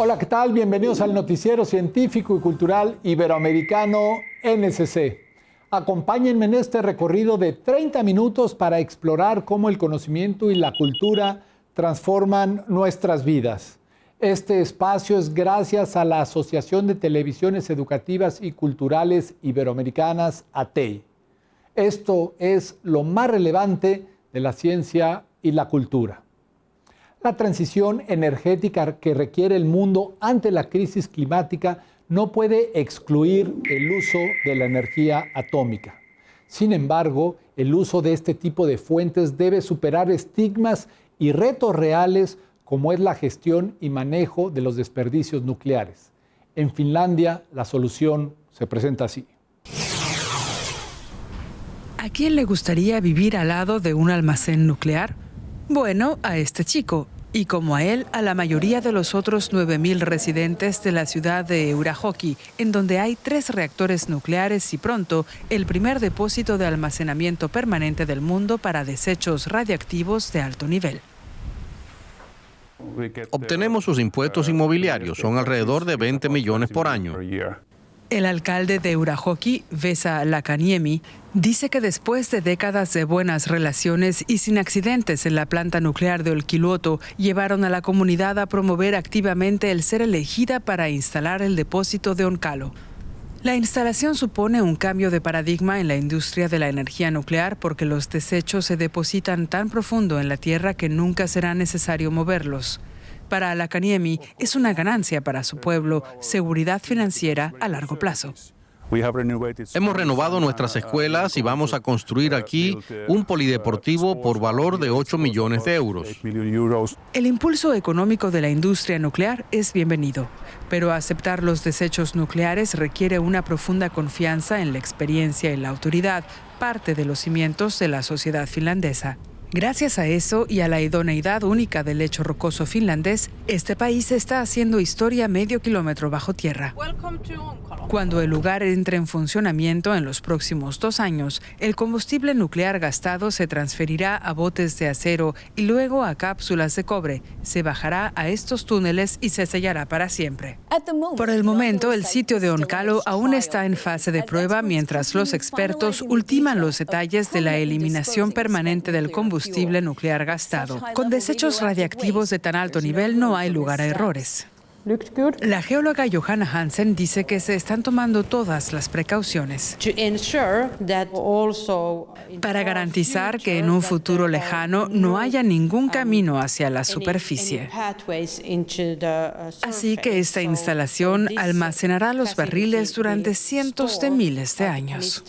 Hola, ¿qué tal? Bienvenidos al noticiero científico y cultural iberoamericano NSC. Acompáñenme en este recorrido de 30 minutos para explorar cómo el conocimiento y la cultura transforman nuestras vidas. Este espacio es gracias a la Asociación de Televisiones Educativas y Culturales Iberoamericanas, ATEI. Esto es lo más relevante de la ciencia y la cultura. La transición energética que requiere el mundo ante la crisis climática no puede excluir el uso de la energía atómica. Sin embargo, el uso de este tipo de fuentes debe superar estigmas y retos reales como es la gestión y manejo de los desperdicios nucleares. En Finlandia, la solución se presenta así. ¿A quién le gustaría vivir al lado de un almacén nuclear? Bueno, a este chico, y como a él, a la mayoría de los otros 9.000 residentes de la ciudad de Eurajoki, en donde hay 3 reactores nucleares y pronto el primer depósito de almacenamiento permanente del mundo para desechos radiactivos de alto nivel. Obtenemos sus impuestos inmobiliarios, son alrededor de 20 millones por año. El alcalde de Eurajoki, Vesa Lakaniemi, dice que después de décadas de buenas relaciones y sin accidentes en la planta nuclear de Olkiluoto, llevaron a la comunidad a promover activamente el ser elegida para instalar el depósito de Onkalo. La instalación supone un cambio de paradigma en la industria de la energía nuclear porque los desechos se depositan tan profundo en la tierra que nunca será necesario moverlos. Para Lakaniemi es una ganancia para su pueblo, seguridad financiera a largo plazo. Hemos renovado nuestras escuelas y vamos a construir aquí un polideportivo por valor de 8 millones de euros. El impulso económico de la industria nuclear es bienvenido, pero aceptar los desechos nucleares requiere una profunda confianza en la experiencia y la autoridad, parte de los cimientos de la sociedad finlandesa. Gracias a eso y a la idoneidad única del lecho rocoso finlandés, este país está haciendo historia medio kilómetro bajo tierra. Cuando el lugar entre en funcionamiento en los próximos 2 años, el combustible nuclear gastado se transferirá a botes de acero y luego a cápsulas de cobre. Se bajará a estos túneles y se sellará para siempre. Por el momento, el sitio de Onkalo aún está en fase de prueba mientras los expertos ultiman los detalles de la eliminación permanente del combustible nuclear gastado. Con desechos radiactivos de tan alto nivel no hay lugar a errores. La geóloga Johanna Hansen dice que se están tomando todas las precauciones para garantizar que en un futuro lejano no haya ningún camino hacia la superficie. Así que esta instalación almacenará los barriles durante cientos de miles de años.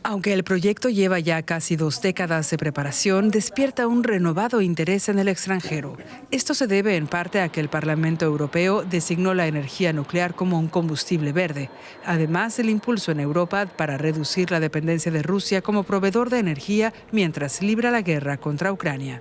Aunque el proyecto lleva ya casi 2 décadas de preparación, despierta un renovado interés en el extranjero. Esto se debe en parte a que el Parlamento Europeo designó la energía nuclear como un combustible verde, además del impulso en Europa para reducir la dependencia de Rusia como proveedor de energía mientras libra la guerra contra Ucrania.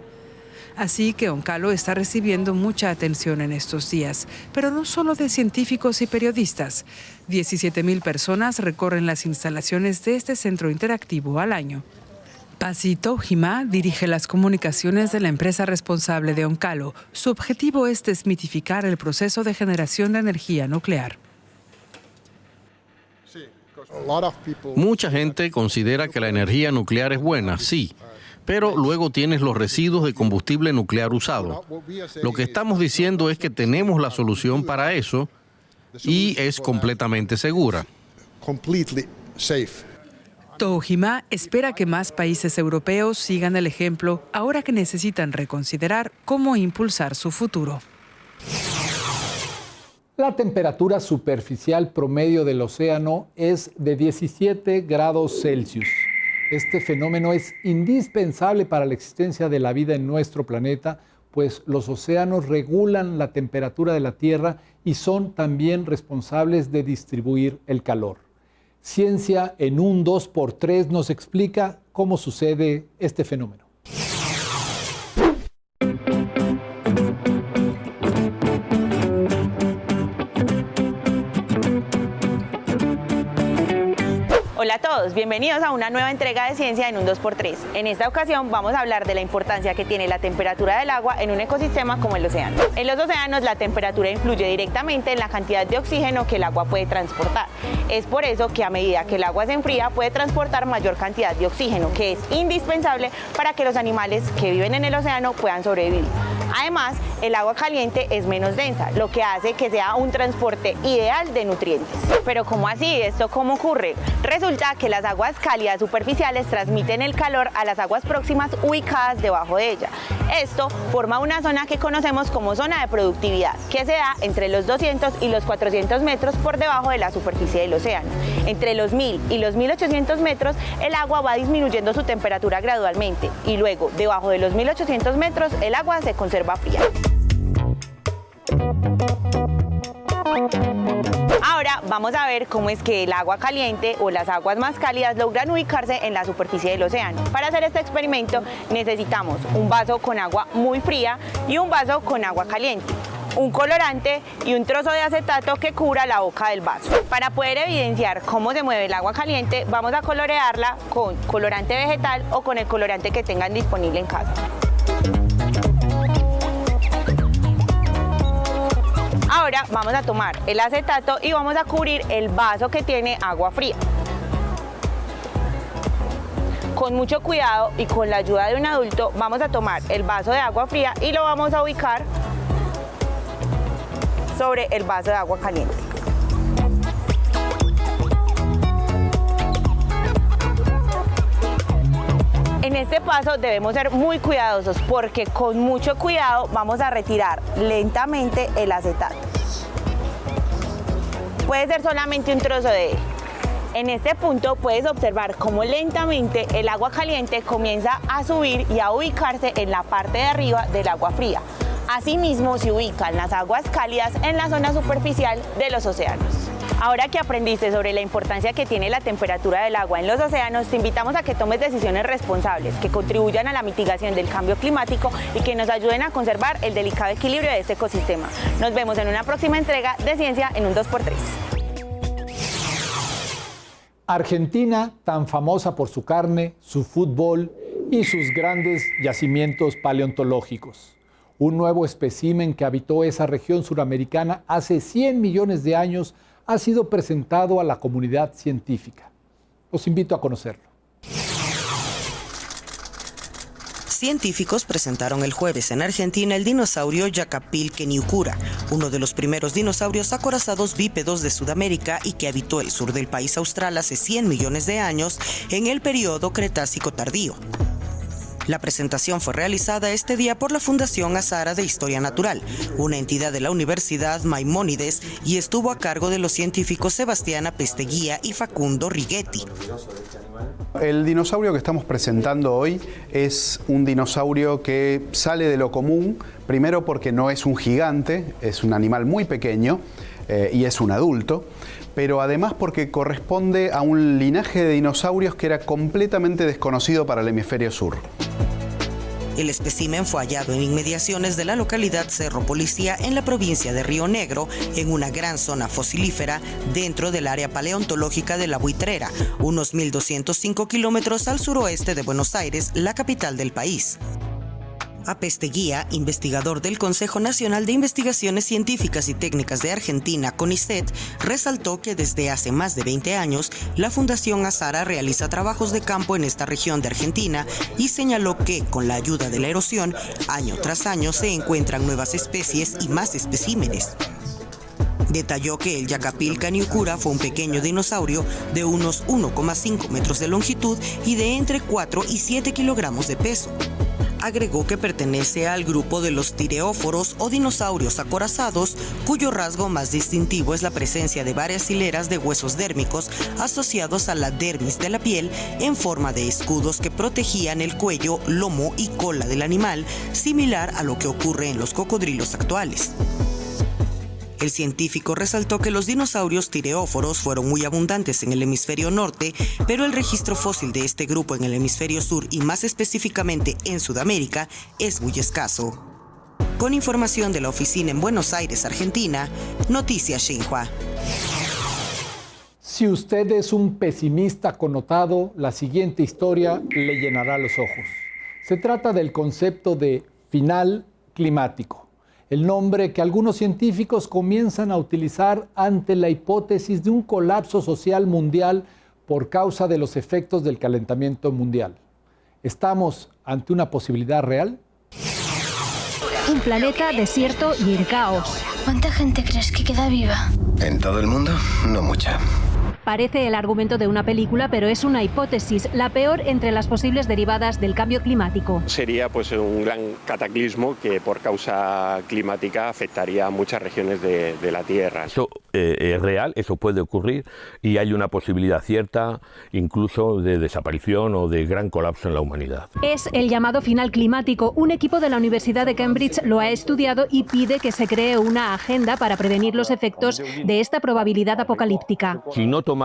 Así que Onkalo está recibiendo mucha atención en estos días, pero no solo de científicos y periodistas. 17.000 personas recorren las instalaciones de este centro interactivo al año. Pasi Touhima dirige las comunicaciones de la empresa responsable de Onkalo. Su objetivo es desmitificar el proceso de generación de energía nuclear. Mucha gente considera que la energía nuclear es buena, sí, pero luego tienes los residuos de combustible nuclear usado. Lo que estamos diciendo es que tenemos la solución para eso y es completamente segura. Touhima espera que más países europeos sigan el ejemplo ahora que necesitan reconsiderar cómo impulsar su futuro. La temperatura superficial promedio del océano es de 17 grados Celsius. Este fenómeno es indispensable para la existencia de la vida en nuestro planeta, pues los océanos regulan la temperatura de la Tierra y son también responsables de distribuir el calor. Ciencia en un 2x3 nos explica cómo sucede este fenómeno. Hola a todos. todos, bienvenidos a una nueva entrega de Ciencia en un 2x3. En esta ocasión vamos a hablar de la importancia que tiene la temperatura del agua en un ecosistema como el océano. En los océanos la temperatura influye directamente en la cantidad de oxígeno que el agua puede transportar. Es por eso que a medida que el agua se enfría puede transportar mayor cantidad de oxígeno, que es indispensable para que los animales que viven en el océano puedan sobrevivir. Además, el agua caliente es menos densa, lo que hace que sea un transporte ideal de nutrientes. Pero ¿cómo así? ¿Esto cómo ocurre? Resulta que las aguas cálidas superficiales transmiten el calor a las aguas próximas ubicadas debajo de ella. Esto forma una zona que conocemos como zona de productividad, que se da entre los 200 y los 400 metros por debajo de la superficie del océano. Entre los 1000 y los 1800 metros, el agua va disminuyendo su temperatura gradualmente y luego, debajo de los 1800 metros, el agua se conserva fría. Ahora vamos a ver cómo es que el agua caliente o las aguas más cálidas logran ubicarse en la superficie del océano. Para hacer este experimento necesitamos un vaso con agua muy fría y un vaso con agua caliente, un colorante y un trozo de acetato que cubra la boca del vaso. Para poder evidenciar cómo se mueve el agua caliente, vamos a colorearla con colorante vegetal o con el colorante que tengan disponible en casa. Ahora vamos a tomar el acetato y vamos a cubrir el vaso que tiene agua fría. Con mucho cuidado y con la ayuda de un adulto vamos a tomar el vaso de agua fría y lo vamos a ubicar sobre el vaso de agua caliente. En este paso debemos ser muy cuidadosos porque con mucho cuidado vamos a retirar lentamente el acetato. Puede ser solamente un trozo de él. En este punto puedes observar cómo lentamente el agua caliente comienza a subir y a ubicarse en la parte de arriba del agua fría. Asimismo se ubican las aguas cálidas en la zona superficial de los océanos. Ahora que aprendiste sobre la importancia que tiene la temperatura del agua en los océanos, te invitamos a que tomes decisiones responsables que contribuyan a la mitigación del cambio climático y que nos ayuden a conservar el delicado equilibrio de este ecosistema. Nos vemos en una próxima entrega de Ciencia en un 2x3. Argentina, tan famosa por su carne, su fútbol y sus grandes yacimientos paleontológicos. Un nuevo espécimen que habitó esa región suramericana hace 100 millones de años ha sido presentado a la comunidad científica. Los invito a conocerlo. Científicos presentaron el jueves en Argentina el dinosaurio Yacapilqueniucura, uno de los primeros dinosaurios acorazados bípedos de Sudamérica y que habitó el sur del país austral hace 100 millones de años en el periodo Cretácico tardío. La presentación fue realizada este día por la Fundación Azara de Historia Natural, una entidad de la Universidad Maimónides, y estuvo a cargo de los científicos Sebastián Apesteguía y Facundo Righetti. El dinosaurio que estamos presentando hoy es un dinosaurio que sale de lo común, primero porque no es un gigante, es un animal muy pequeño y es un adulto, pero además porque corresponde a un linaje de dinosaurios que era completamente desconocido para el hemisferio sur. El espécimen fue hallado en inmediaciones de la localidad Cerro Policía en la provincia de Río Negro, en una gran zona fosilífera dentro del área paleontológica de La Buitrera, unos 1.205 kilómetros al suroeste de Buenos Aires, la capital del país. Apesteguía, investigador del Consejo Nacional de Investigaciones Científicas y Técnicas de Argentina, CONICET, resaltó que desde hace más de 20 años la Fundación Azara realiza trabajos de campo en esta región de Argentina y señaló que, con la ayuda de la erosión, año tras año se encuentran nuevas especies y más especímenes. Detalló que el Yacapilqueniucura fue un pequeño dinosaurio de unos 1,5 metros de longitud y de entre 4 y 7 kilogramos de peso. Agregó que pertenece al grupo de los tireóforos o dinosaurios acorazados, cuyo rasgo más distintivo es la presencia de varias hileras de huesos dérmicos asociados a la dermis de la piel en forma de escudos que protegían el cuello, lomo y cola del animal, similar a lo que ocurre en los cocodrilos actuales. El científico resaltó que los dinosaurios tireóforos fueron muy abundantes en el hemisferio norte, pero el registro fósil de este grupo en el hemisferio sur y más específicamente en Sudamérica es muy escaso. Con información de la oficina en Buenos Aires, Argentina, Noticias Xinhua. Si usted es un pesimista connotado, la siguiente historia le llenará los ojos. Se trata del concepto de final climático, el nombre que algunos científicos comienzan a utilizar ante la hipótesis de un colapso social mundial por causa de los efectos del calentamiento mundial. ¿Estamos ante una posibilidad real? Un planeta desierto y en caos. ¿Cuánta gente crees que queda viva? ¿En todo el mundo? No mucha. Parece el argumento de una película, pero es una hipótesis, la peor entre las posibles derivadas del cambio climático. Sería pues un gran cataclismo que por causa climática afectaría a muchas regiones de la Tierra. Eso es real, eso puede ocurrir y hay una posibilidad cierta incluso de desaparición o de gran colapso en la humanidad. Es el llamado final climático. Un equipo de la Universidad de Cambridge lo ha estudiado y pide que se cree una agenda para prevenir los efectos de esta probabilidad apocalíptica. Si no tomamos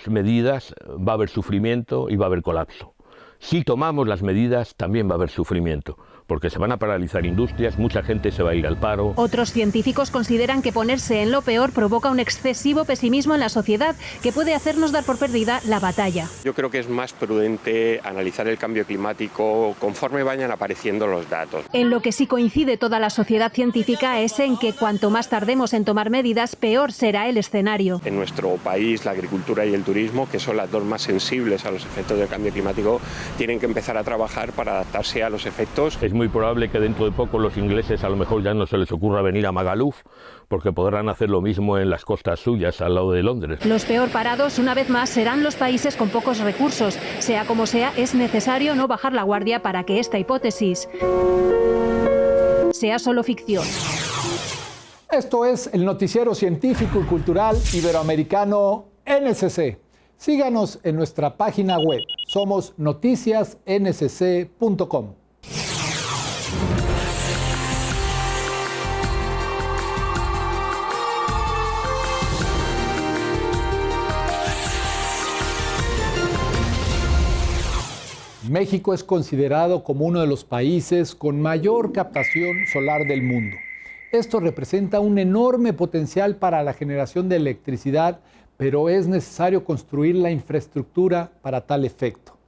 medidas, va a haber sufrimiento y va a haber colapso. Si tomamos las medidas, también va a haber sufrimiento, porque se van a paralizar industrias, mucha gente se va a ir al paro. Otros científicos consideran que ponerse en lo peor provoca un excesivo pesimismo en la sociedad que puede hacernos dar por perdida la batalla. Yo creo que es más prudente analizar el cambio climático conforme vayan apareciendo los datos. En lo que sí coincide toda la sociedad científica es en que cuanto más tardemos en tomar medidas, peor será el escenario. En nuestro país, la agricultura y el turismo, que son las dos más sensibles a los efectos del cambio climático, tienen que empezar a trabajar para adaptarse a los efectos. Es muy probable que dentro de poco los ingleses a lo mejor ya no se les ocurra venir a Magaluf, porque podrán hacer lo mismo en las costas suyas, al lado de Londres. Los peor parados, una vez más, serán los países con pocos recursos. Sea como sea, es necesario no bajar la guardia para que esta hipótesis sea solo ficción. Esto es el noticiero científico y cultural iberoamericano NSC. Síganos en nuestra página web. Somos noticiasnsc.com. México es considerado como uno de los países con mayor captación solar del mundo. Esto representa un enorme potencial para la generación de electricidad, pero es necesario construir la infraestructura para tal efecto.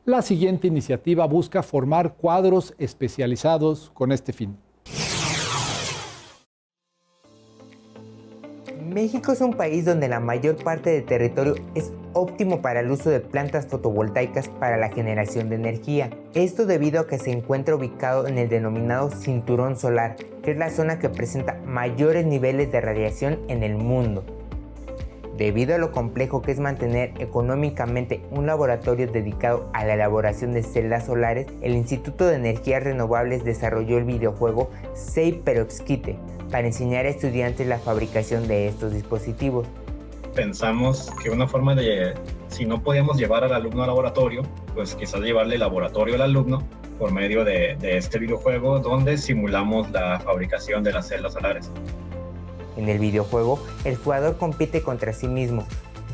La siguiente iniciativa busca formar cuadros especializados con este fin. México es un país donde la mayor parte del territorio es óptimo para el uso de plantas fotovoltaicas para la generación de energía. Esto debido a que se encuentra ubicado en el denominado cinturón solar, que es la zona que presenta mayores niveles de radiación en el mundo. Debido a lo complejo que es mantener económicamente un laboratorio dedicado a la elaboración de celdas solares, el Instituto de Energías Renovables desarrolló el videojuego SEI Perovskite para enseñar a estudiantes la fabricación de estos dispositivos. Pensamos que una forma de, si no podíamos llevar al alumno al laboratorio, pues quizás llevarle el laboratorio al alumno por medio de este videojuego donde simulamos la fabricación de las celdas solares. En el videojuego, el jugador compite contra sí mismo.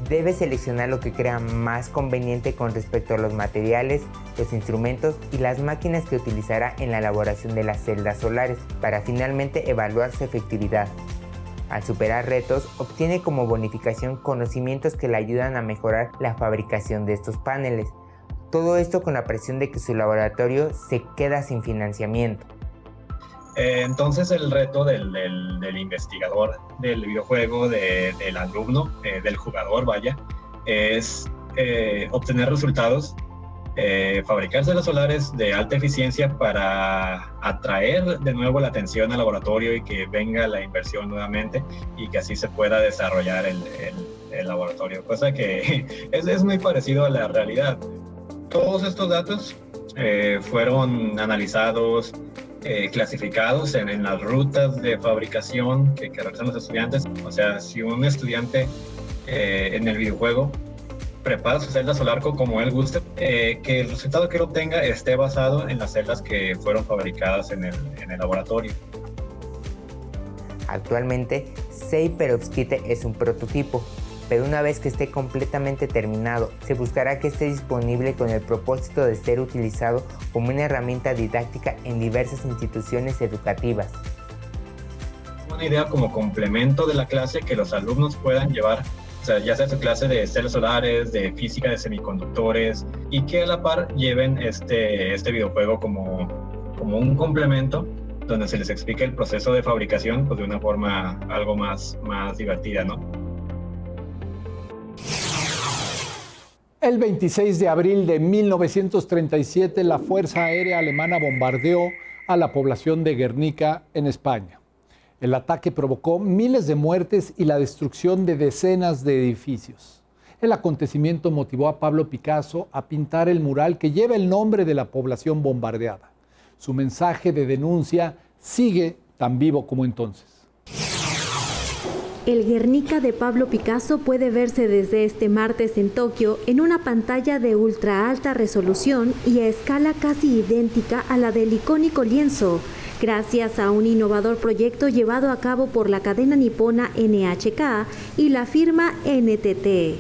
Debe seleccionar lo que crea más conveniente con respecto a los materiales, los instrumentos y las máquinas que utilizará en la elaboración de las celdas solares para finalmente evaluar su efectividad. Al superar retos, obtiene como bonificación conocimientos que le ayudan a mejorar la fabricación de estos paneles. Todo esto con la presión de que su laboratorio se queda sin financiamiento. Entonces el reto del investigador del videojuego, del alumno, del jugador, vaya, es obtener resultados, fabricar celdas solares de alta eficiencia para atraer de nuevo la atención al laboratorio y que venga la inversión nuevamente y que así se pueda desarrollar el laboratorio, cosa que es muy parecido a la realidad. Todos estos datos fueron analizados, clasificados en las rutas de fabricación que realizan los estudiantes. O sea, si un estudiante en el videojuego prepara su celda solar como él guste, que el resultado que él obtenga esté basado en las celdas que fueron fabricadas en el laboratorio. Actualmente, SEI Perovskite es un prototipo, pero una vez que esté completamente terminado, se buscará que esté disponible con el propósito de ser utilizado como una herramienta didáctica en diversas instituciones educativas. Una idea como complemento de la clase que los alumnos puedan llevar sea, ya sea su clase de células solares, de física de semiconductores, y que a la par lleven este videojuego como un complemento donde se les explique el proceso de fabricación pues, de una forma algo más divertida, ¿no? El 26 de abril de 1937, la Fuerza Aérea Alemana bombardeó a la población de Guernica, en España. El ataque provocó miles de muertes y la destrucción de decenas de edificios. El acontecimiento motivó a Pablo Picasso a pintar el mural que lleva el nombre de la población bombardeada. Su mensaje de denuncia sigue tan vivo como entonces. El Guernica de Pablo Picasso puede verse desde este martes en Tokio en una pantalla de ultra alta resolución y a escala casi idéntica a la del icónico lienzo, gracias a un innovador proyecto llevado a cabo por la cadena nipona NHK y la firma NTT.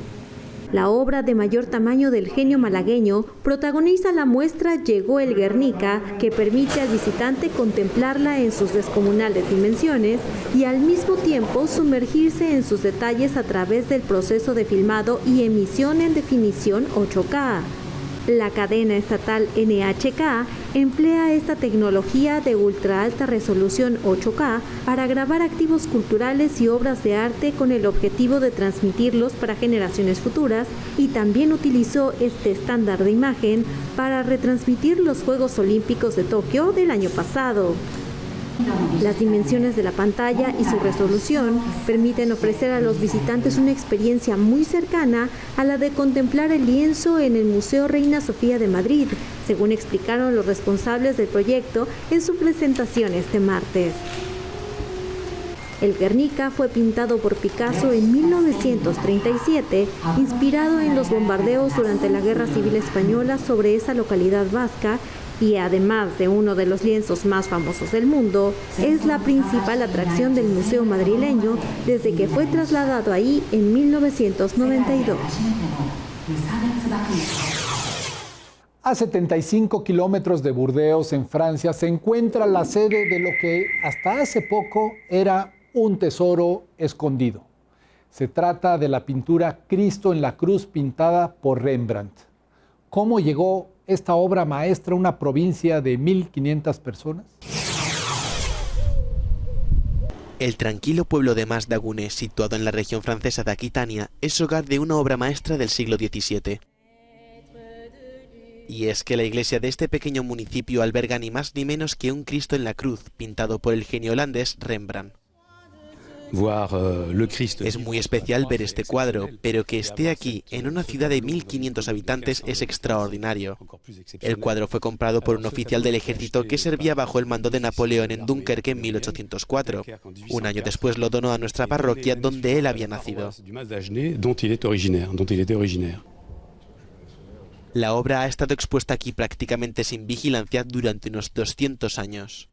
La obra de mayor tamaño del genio malagueño protagoniza la muestra Llegó el Guernica, que permite al visitante contemplarla en sus descomunales dimensiones y al mismo tiempo sumergirse en sus detalles a través del proceso de filmado y emisión en definición 8K. La cadena estatal NHK emplea esta tecnología de ultra alta resolución 8K para grabar activos culturales y obras de arte con el objetivo de transmitirlos para generaciones futuras, y también utilizó este estándar de imagen para retransmitir los Juegos Olímpicos de Tokio del año pasado. Las dimensiones de la pantalla y su resolución permiten ofrecer a los visitantes una experiencia muy cercana a la de contemplar el lienzo en el Museo Reina Sofía de Madrid, según explicaron los responsables del proyecto en su presentación este martes. El Guernica fue pintado por Picasso en 1937, inspirado en los bombardeos durante la Guerra Civil Española sobre esa localidad vasca, y además de uno de los lienzos más famosos del mundo, es la principal atracción del Museo madrileño desde que fue trasladado ahí en 1992. A 75 kilómetros de Burdeos, en Francia, se encuentra la sede de lo que hasta hace poco era un tesoro escondido. Se trata de la pintura Cristo en la Cruz, pintada por Rembrandt. ¿Cómo llegó esta obra maestra a una provincia de 1.500 personas? El tranquilo pueblo de Mas-d'Agounès, situado en la región francesa de Aquitania, es hogar de una obra maestra del siglo XVII. Y es que la iglesia de este pequeño municipio alberga ni más ni menos que un Cristo en la Cruz, pintado por el genio holandés Rembrandt. Es muy especial ver este cuadro, pero que esté aquí, en una ciudad de 1.500 habitantes, es extraordinario. El cuadro fue comprado por un oficial del ejército que servía bajo el mando de Napoleón en Dunkerque en 1804. Un año después lo donó a nuestra parroquia, donde él había nacido. La obra ha estado expuesta aquí prácticamente sin vigilancia durante unos 200 años.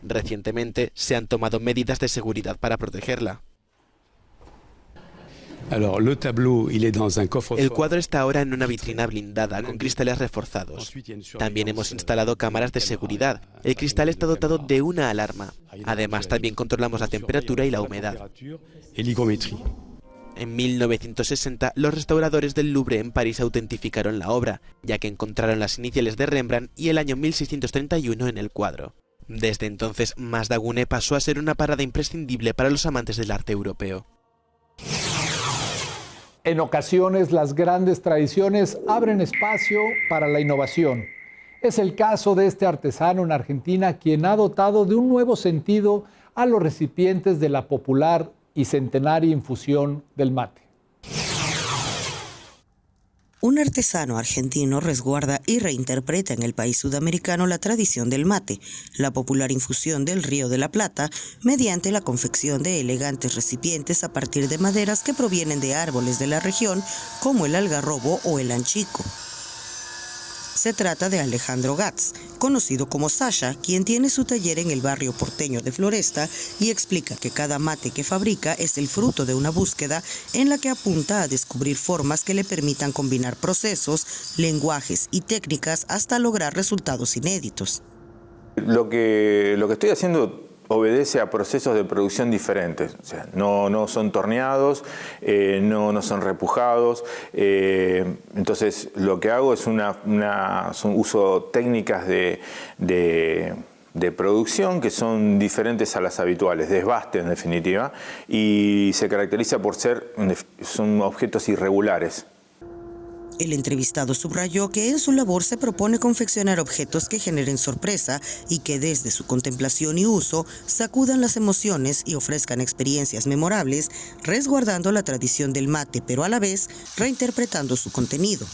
Recientemente se han tomado medidas de seguridad para protegerla. El cuadro está ahora en una vitrina blindada con cristales reforzados. También hemos instalado cámaras de seguridad. El cristal está dotado de una alarma. Además, también controlamos la temperatura y la humedad. En 1960, los restauradores del Louvre en París autentificaron la obra, ya que encontraron las iniciales de Rembrandt y el año 1631 en el cuadro. Desde entonces, Mas-d'Agounès pasó a ser una parada imprescindible para los amantes del arte europeo. En ocasiones, las grandes tradiciones abren espacio para la innovación. Es el caso de este artesano en Argentina, quien ha dotado de un nuevo sentido a los recipientes de la popular y centenaria infusión del mate. Un artesano argentino resguarda y reinterpreta en el país sudamericano la tradición del mate, la popular infusión del Río de la Plata, mediante la confección de elegantes recipientes a partir de maderas que provienen de árboles de la región, como el algarrobo o el anchico. Se trata de Alejandro Gatz, conocido como Sasha, quien tiene su taller en el barrio porteño de Floresta y explica que cada mate que fabrica es el fruto de una búsqueda en la que apunta a descubrir formas que le permitan combinar procesos, lenguajes y técnicas hasta lograr resultados inéditos. Lo que estoy haciendo obedece a procesos de producción diferentes, o sea, no son torneados, no son repujados, entonces lo que hago es uso técnicas de producción que son diferentes a las habituales, desbaste en definitiva, y se caracteriza por son objetos irregulares. El entrevistado subrayó que en su labor se propone confeccionar objetos que generen sorpresa y que desde su contemplación y uso sacudan las emociones y ofrezcan experiencias memorables, resguardando la tradición del mate, pero a la vez reinterpretando su contenido.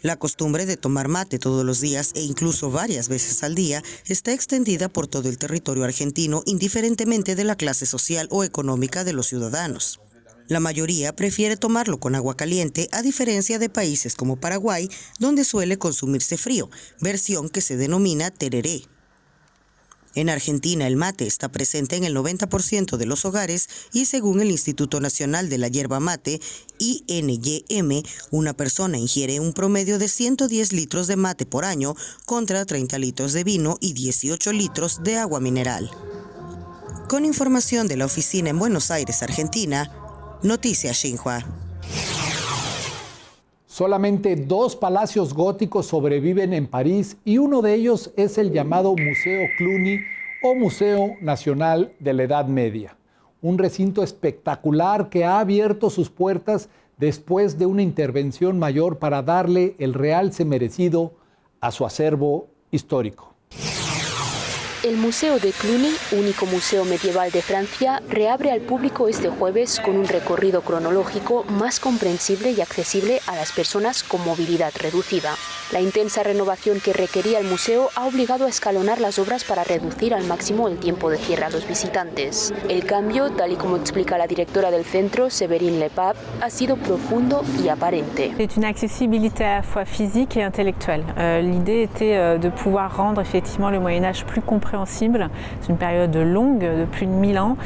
La costumbre de tomar mate todos los días e incluso varias veces al día está extendida por todo el territorio argentino, indiferentemente de la clase social o económica de los ciudadanos. La mayoría prefiere tomarlo con agua caliente, a diferencia de países como Paraguay, donde suele consumirse frío, versión que se denomina tereré. En Argentina el mate está presente en el 90% de los hogares y según el Instituto Nacional de la Yerba Mate, INYM, una persona ingiere un promedio de 110 litros de mate por año contra 30 litros de vino y 18 litros de agua mineral. Con información de la oficina en Buenos Aires, Argentina, Noticias Xinhua. Solamente 2 palacios góticos sobreviven en París y uno de ellos es el llamado Museo Cluny o Museo Nacional de la Edad Media. Un recinto espectacular que ha abierto sus puertas después de una intervención mayor para darle el realce merecido a su acervo histórico. El Museo de Cluny, único museo medieval de Francia, reabre al público este jueves con un recorrido cronológico más comprensible y accesible a las personas con movilidad reducida. La intensa renovación que requería el museo ha obligado a escalonar las obras para reducir al máximo el tiempo de cierre a los visitantes. El cambio, tal y como explica la directora del centro, Séverine Lepap, ha sido profundo y aparente. C'est une accessibilité à la fois physique et intellectuelle. L'idée était de pouvoir rendre effectivement le Moyen-Âge plus compréhensible. C'est une période longue, de plus de 1000 ans,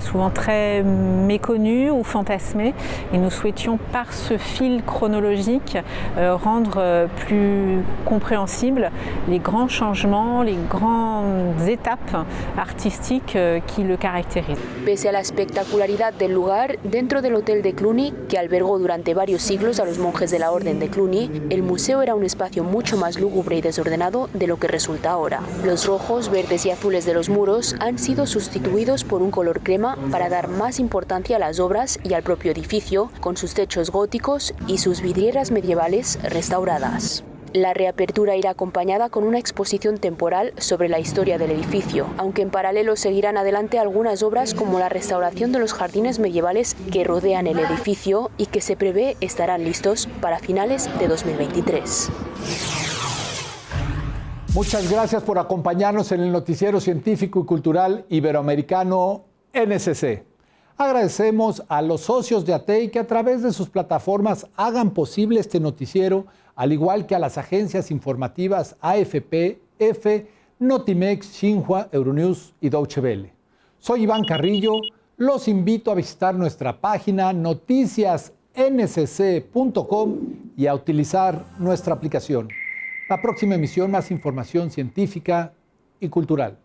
souvent très méconnue ou fantasmée. Et nous souhaitions, par ce fil chronologique, rendre plus compréhensibles les grands changements, les grandes étapes artistiques qui le caractérisent. Pese a la espectacularidad del lugar, dentro del Hotel de Cluny, que albergó durante varios siglos a los monjes de la Orden de Cluny, el museo era un espacio mucho más lúgubre y desordenado de lo que resulta ahora. Los rojos, verdes y azules de los muros han sido sustituidos por un color crema para dar más importancia a las obras y al propio edificio, con sus techos góticos y sus vidrieras medievales restauradas. La reapertura irá acompañada con una exposición temporal sobre la historia del edificio, aunque en paralelo seguirán adelante algunas obras como la restauración de los jardines medievales que rodean el edificio y que se prevé estarán listos para finales de 2023. Muchas gracias por acompañarnos en el noticiero científico y cultural iberoamericano NSC. Agradecemos a los socios de ATEI que a través de sus plataformas hagan posible este noticiero, al igual que a las agencias informativas AFP, EFE, Notimex, Xinhua, Euronews y Deutsche Welle. Soy Iván Carrillo, los invito a visitar nuestra página noticiasnsc.com y a utilizar nuestra aplicación. La próxima emisión, más información científica y cultural.